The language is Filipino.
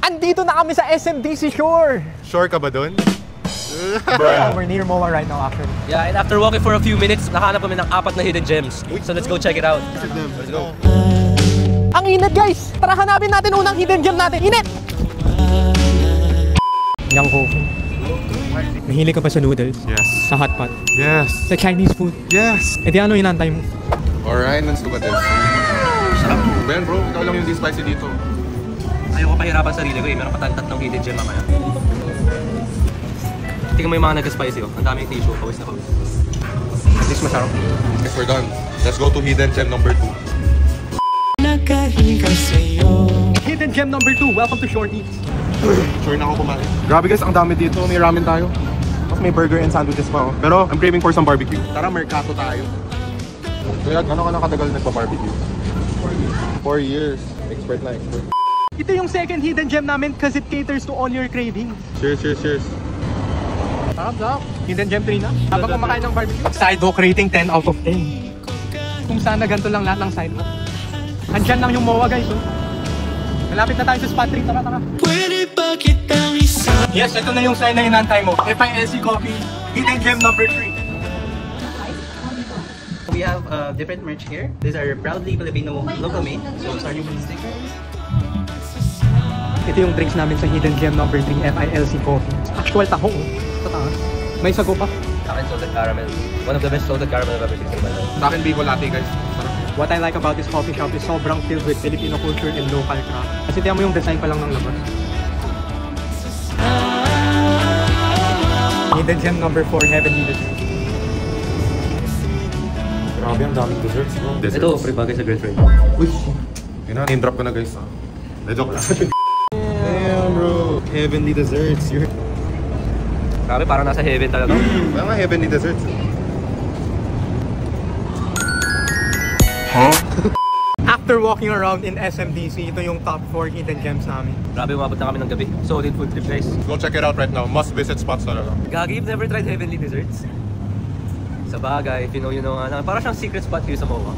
Andito na kami sa SMDC Shore. Sure ka ba dun? We're near MOA right now actually. Yeah, and after walking for a few minutes, nakahanap kami ng 4 na hidden gems. So let's go check it out. Let's go. Ang init guys! Tara hanapin natin unang hidden gem natin. Init! Yang coffee. Mahilig ka pa sa noodles? Yes. Sa hot pot? Yes. Sa Chinese food? Yes. E di ano inantay mo? Alright, let's look at this. Sarap. Ben bro, ikaw lang yung spicy dito. Ayoko pahirapan sarili ko eh. Meron pa tayong 3 hidden gem mamaya. Tingnan mo yung mga nag-spicy oh. Ang daming tissue. Pawis na pawis. At least masarap. Yes, we're done. Let's go to hidden gem number 2. Hidden gem number 2. Welcome to Shorty. Sure na ako kumain. Grabe guys, ang dami dito. May ramen tayo. Tapos may burger and sandwiches pa. Pero I'm craving for some barbecue. Tara, mercato tayo. Kaya gano'n ka na katagal nagpa-barbecue? 4 years. Expert na expert. Ito yung second hidden gem namin because it caters to all your cravings. Cheers, cheers, cheers. Sarap. Hidden gem 3 na. Habang kumakain ng barbecue. Sidewalk rating 10 out of 10. Kung sana ganito lang lahat ng sidewalk. Andyan lang yung MOA guys. Oh. Malapit na tayo sa spot 3. Tara, tara. Yes, ito na yung sign na inantay mo. FILC Coffee. Hidden gem number 3. We have different merch here. These are proudly Filipino local made. So sorry for the stickers. Ito yung drinks namin sa hidden gem number 3, FILC Coffee. Actual taho. Sa taas. May sago pa. Sa akin, salted caramel. One of the best salted caramel I've ever tasted in my life. Sa akin, Bigo Latte guys. Sarap. What I like about this coffee shop is sobrang filled with Filipino culture and local craft. Kasi tiyan mo yung design pa lang ng labas. Hidden gem number 4, Heavenly Dessert. Grabe, ang daming desserts bro. Ito, pre bagay sa Great Red. Uy! Yun na, name drop ko na guys. Joke lang. Damn bro! Heavenly desserts. Grabe, parang nasa heaven talaga. Mga heavenly desserts. After walking around in SMDC, ito yung top 4 hidden gems namin. Grabe, umabot na kami ng gabi. Solid food trip guys. Go check it out right now. Must visit spots talaga. Gagi, you've never tried Heavenly Desserts? Sa bagay, if you know, you know nga. Parang siyang secret spot here sa MOA.